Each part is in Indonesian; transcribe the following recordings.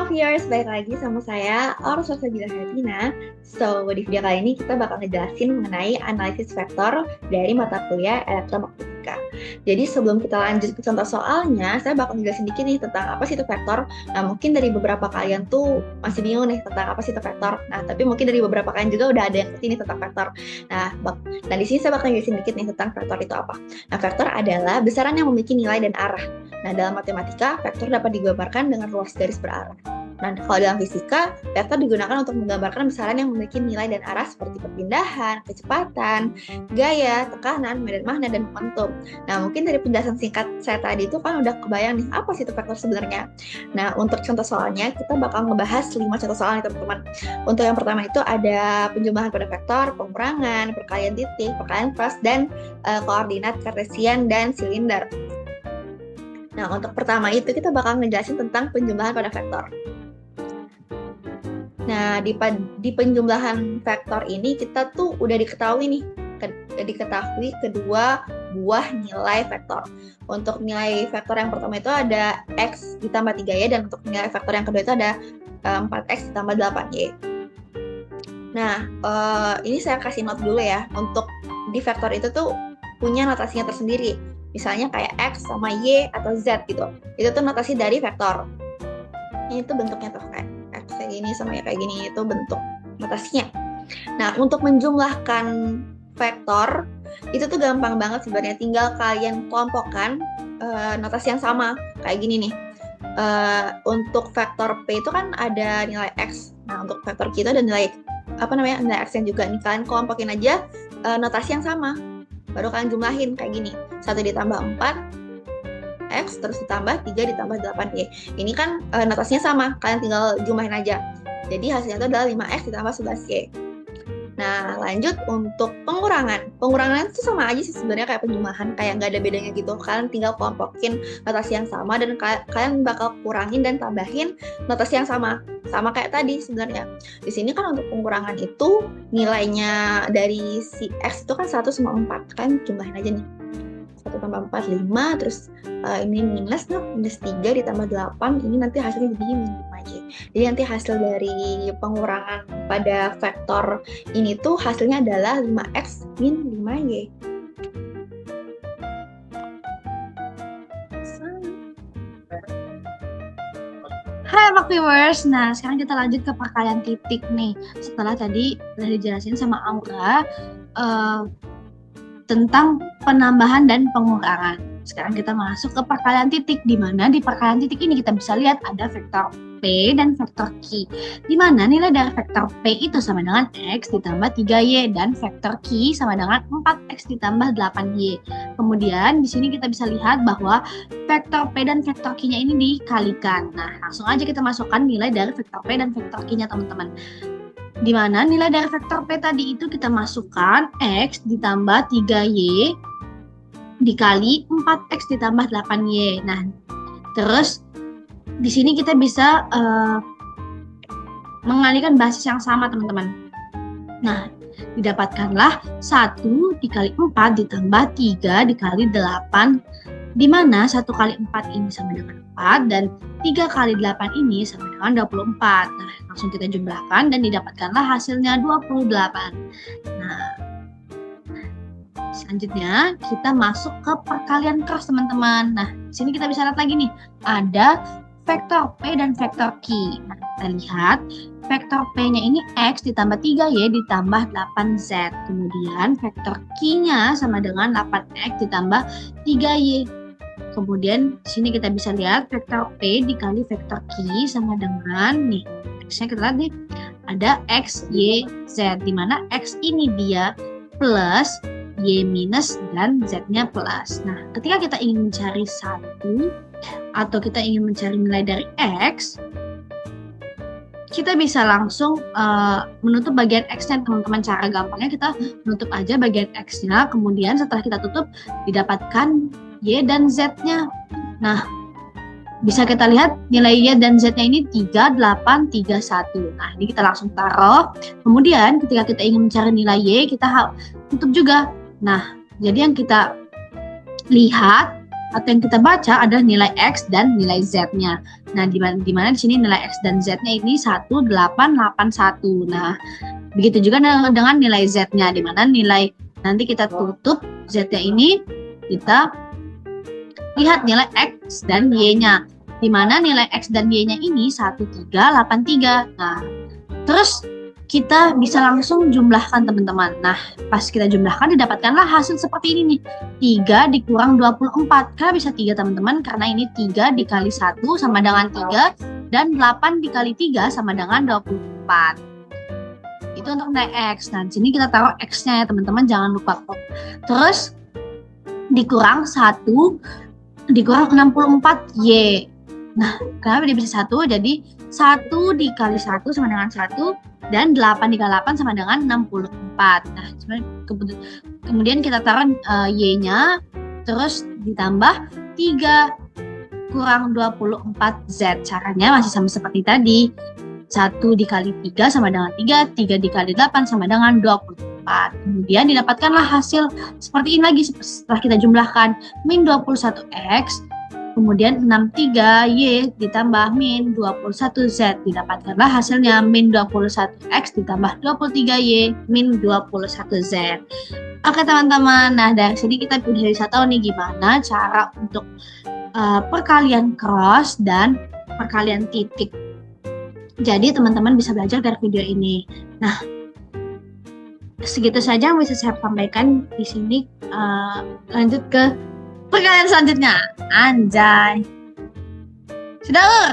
Halo viewers, balik lagi sama saya, Aura Salsabila Hatina. Di video kali ini kita bakal ngejelasin mengenai analisis vektor dari mata kuliah elektromagnetika. Jadi sebelum kita lanjut ke contoh soalnya, saya bakal ngejelasin dikit nih tentang apa sih itu vektor. Nah, mungkin dari beberapa kalian tuh masih bingung nih tentang apa sih itu vektor. Nah, tapi mungkin dari beberapa kalian juga udah ada yang ngerti nih tentang vektor. Nah, di sini saya bakal ngejelasin dikit nih tentang vektor itu apa. Nah, vektor adalah besaran yang memiliki nilai dan arah. Nah, dalam matematika, vektor dapat digambarkan dengan ruas garis berarah. Nah, kalau dalam fisika, vektor digunakan untuk menggambarkan besaran yang memiliki nilai dan arah seperti perpindahan, kecepatan, gaya, tekanan, medan magnet, dan momentum. Nah, mungkin dari penjelasan singkat saya tadi itu kan udah kebayang nih, apa sih itu vektor sebenarnya. Nah, untuk contoh soalnya, kita bakal ngebahas 5 contoh soal nih teman-teman. Untuk yang pertama itu ada penjumlahan pada vektor, pengurangan, perkalian titik, perkalian cross, dan koordinat kartesian dan silinder. Nah, untuk pertama itu kita bakal ngejelasin tentang penjumlahan pada vektor. Nah, di penjumlahan vektor ini kita tuh udah diketahui kedua buah nilai vektor. Untuk nilai vektor yang pertama itu ada X ditambah 3Y, dan untuk nilai vektor yang kedua itu ada 4X ditambah 8Y. Nah, ini saya kasih note dulu ya. Untuk di vektor itu tuh punya notasinya tersendiri. Misalnya kayak X sama Y atau Z gitu. Itu tuh notasi dari vektor. Ini tuh bentuknya tuh kayak X kayak gini sama Y kayak gini, itu bentuk notasinya. Nah, untuk menjumlahkan vektor, itu tuh gampang banget sebenarnya. Tinggal kalian kelompokkan notasi yang sama. Kayak gini nih. Untuk vektor P itu kan ada nilai X. Nah, untuk vektor Q itu ada nilai nilai X yang juga. Nih, kalian kelompokin aja notasi yang sama. Baru kalian jumlahin kayak gini. 1 ditambah 4 X, terus ditambah 3 ditambah 8Y. Ini kan notasinya sama, kalian tinggal jumlahin aja. Jadi hasilnya itu adalah 5X ditambah 11Y. Nah, lanjut untuk pengurangan. Pengurangan itu sama aja sih sebenarnya kayak penjumlahan, kayak nggak ada bedanya gitu. Kalian tinggal kelompokin notasi yang sama, dan kalian bakal kurangin dan tambahin notasi yang sama. Sama kayak tadi sebenarnya. Di sini kan untuk pengurangan itu nilainya dari si X itu kan 1 sama 4. Kalian jumlahin aja nih. 1 tambah 4, 5, terus ini minus 3 ditambah 8, ini nanti hasilnya jadi min 5Y. Jadi nanti hasil dari pengurangan pada vektor ini tuh hasilnya adalah 5X min 5Y. Hai viewers, nah sekarang kita lanjut ke perkalian titik nih. Setelah tadi udah dijelasin sama Aura tentang penambahan dan pengurangan. Sekarang kita masuk ke perkalian titik, di mana di perkalian titik ini kita bisa lihat ada vektor P dan vektor Q. Di mana nilai dari vektor P itu sama dengan X ditambah 3Y, dan vektor Q sama dengan 4X ditambah 8Y. Kemudian di sini kita bisa lihat bahwa vektor P dan vektor Q-nya ini dikalikan. Nah, langsung aja kita masukkan nilai dari vektor P dan vektor Q-nya teman-teman. Di mana nilai dari vektor P tadi itu kita masukkan X ditambah 3Y dikali 4X ditambah 8Y. Nah, terus di sini kita bisa mengalihkan basis yang sama teman-teman. Nah, didapatkanlah 1 dikali 4 ditambah 3 dikali 8, di mana 1 kali 4 ini sama dengan 4 dan 3 kali 8 ini sama dengan 24. Nah, langsung kita jumlahkan dan didapatkanlah hasilnya 28. Nah, selanjutnya kita masuk ke perkalian cross teman-teman. Nah, di sini kita bisa lihat lagi nih, ada vektor P dan vektor Q. Nah, kita lihat vektor P-nya ini X ditambah 3Y ditambah 8Z. Kemudian vektor Q-nya sama dengan 8X ditambah 3Y. Kemudian di sini kita bisa lihat vektor P dikali vektor Q sama dengan nih, X-nya kita lihat nih, ada X, Y, Z, di mana X ini dia plus, Y minus, dan Z-nya plus. Nah, ketika kita ingin mencari 1 atau kita ingin mencari nilai dari X, kita bisa langsung menutup bagian X-nya teman-teman. Cara gampangnya kita menutup aja bagian X-nya, kemudian setelah kita tutup didapatkan Y dan Z-nya. Nah, bisa kita lihat nilai Y dan Z-nya ini 3, 8, 3, 1. Nah, ini kita langsung taruh. Kemudian ketika kita ingin mencari nilai Y, kita tutup juga. Nah, jadi yang kita lihat atau yang kita baca adalah nilai X dan nilai Z-nya. Nah, di mana di sini nilai X dan Z-nya ini 1881. Nah, begitu juga dengan nilai Z-nya, di mana nilai nanti kita tutup Z-nya ini, kita lihat nilai X dan Y-nya. Di mana nilai X dan Y-nya ini 1383. Nah, terus kita bisa langsung jumlahkan teman-teman. Nah, pas kita jumlahkan didapatkanlah hasil seperti ini nih. 3 dikurang 24. Kenapa bisa 3 teman-teman? Karena ini 3 dikali 1 sama dengan 3 dan 8 dikali 3 sama dengan 24. Itu untuk nilai X. Nah, di sini kita taruh X-nya ya teman-teman, jangan lupa. Terus dikurang 1 dikurang 64 Y. Nah, kenapa dia bisa 1? Jadi 1 dikali 1 sama dengan 1 dan 8 dikali 8 sama dengan 64. Nah, kemudian kita taruh Y-nya, terus ditambah 3 kurang 24Z. Caranya masih sama seperti tadi. 1 dikali 3 sama dengan 3, 3 dikali 8 sama dengan 24. Kemudian didapatkanlah hasil seperti ini lagi setelah kita jumlahkan. Min 21X, kemudian 63Y ditambah min 21Z. Didapatkanlah hasilnya min 21X ditambah 23Y min 21Z. Oke teman-teman, nah dari sini kita udah bisa tahu nih gimana cara untuk perkalian cross dan perkalian titik. Jadi teman-teman bisa belajar dari video ini. Nah, segitu saja yang bisa saya sampaikan di sini. Lanjut ke perkalian selanjutnya. Anjay. Sudah, Ur?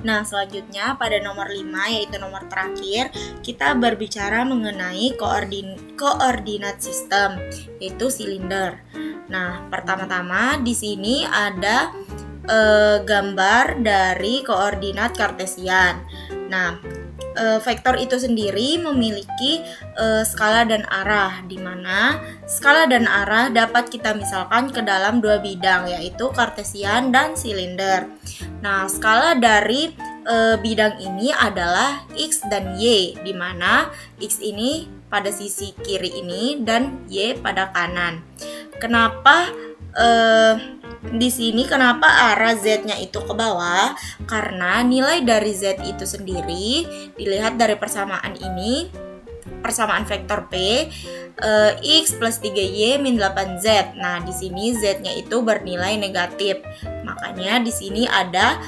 Nah, selanjutnya pada nomor 5, yaitu nomor terakhir, kita berbicara mengenai koordinat sistem, yaitu silinder. Nah, pertama-tama di sini ada gambar dari koordinat kartesian. Nah, vektor itu sendiri memiliki skala dan arah, di mana skala dan arah dapat kita misalkan ke dalam dua bidang, yaitu kartesian dan silinder. Nah, skala dari bidang ini adalah X dan Y, di mana X ini pada sisi kiri ini dan Y pada kanan. Kenapa di sini kenapa arah Z-nya itu ke bawah? Karena nilai dari Z itu sendiri dilihat dari persamaan ini, persamaan vektor P, X plus 3Y min 8Z. Nah, di sini Z-nya itu bernilai negatif. Makanya di sini ada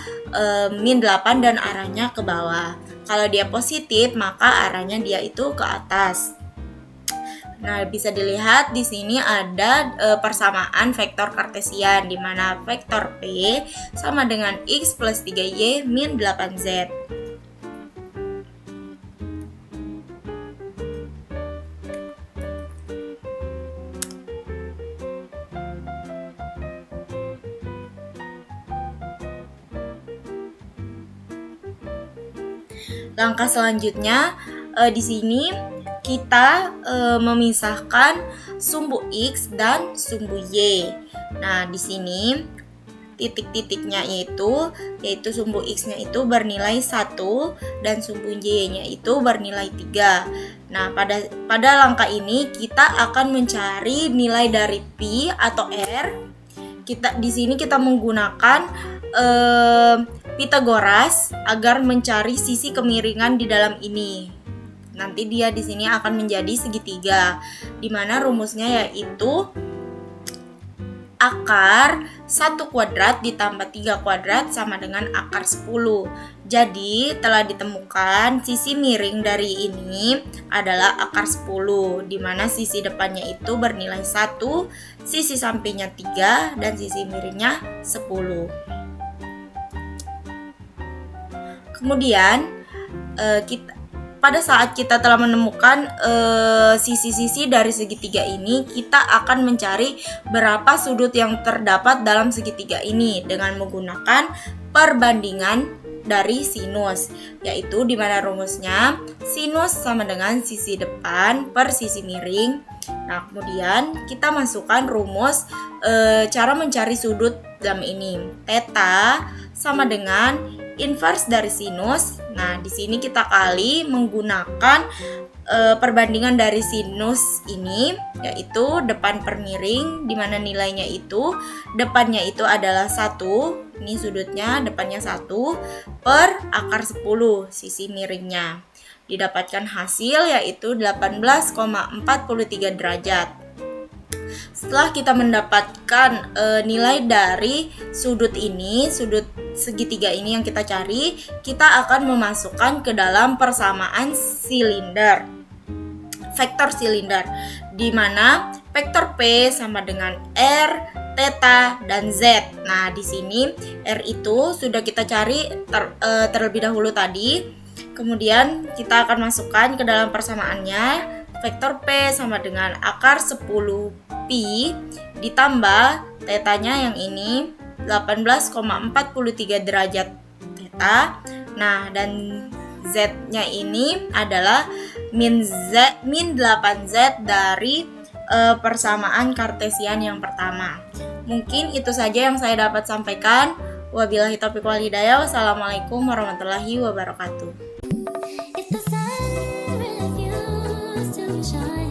min 8 dan arahnya ke bawah. Kalau dia positif, maka arahnya dia itu ke atas. Nah, bisa dilihat di sini ada persamaan vektor kartesian, di mana vektor P sama dengan X plus 3Y min 8Z. Langkah selanjutnya di sini kita memisahkan sumbu X dan sumbu Y. Nah, di sini titik-titiknya yaitu sumbu X-nya itu bernilai 1 dan sumbu Y-nya itu bernilai 3. Nah, pada langkah ini kita akan mencari nilai dari Pi atau R. Di sini kita menggunakan Pitagoras agar mencari sisi kemiringan di dalam ini. Nanti dia di sini akan menjadi segitiga, di mana rumusnya yaitu akar 1 kuadrat ditambah 3 kuadrat sama dengan akar 10. Jadi telah ditemukan sisi miring dari ini adalah akar 10, di mana sisi depannya itu bernilai 1, sisi sampingnya 3, dan sisi miringnya 10. Kemudian pada saat kita telah menemukan sisi-sisi dari segitiga ini, kita akan mencari berapa sudut yang terdapat dalam segitiga ini dengan menggunakan perbandingan dari sinus, yaitu di mana rumusnya sinus sama dengan sisi depan per sisi miring. Nah, kemudian kita masukkan rumus cara mencari sudut dalam ini. Theta sama dengan inverse dari sinus. Nah, di sini kita kali menggunakan perbandingan dari sinus ini, yaitu depan per miring, di mana nilainya itu depannya itu adalah 1, ini sudutnya depannya 1 per akar 10 sisi miringnya. Didapatkan hasil yaitu 18,43 derajat. Setelah kita mendapatkan nilai dari sudut ini, sudut segitiga ini yang kita cari, kita akan memasukkan ke dalam persamaan silinder, vektor silinder, di mana vektor P sama dengan R, theta, dan Z. Nah, di sini R itu sudah kita cari terlebih dahulu tadi. Kemudian kita akan masukkan ke dalam persamaannya, vektor P sama dengan akar 10 pi ditambah tetanya yang ini 18,43 derajat theta. Nah, dan Z-nya ini adalah min 8Z dari persamaan kartesian yang pertama. Mungkin itu saja yang saya dapat sampaikan. Wabillahi taufiq wal hidayah. Wassalamualaikum warahmatullahi wabarakatuh. If the sun refused to shine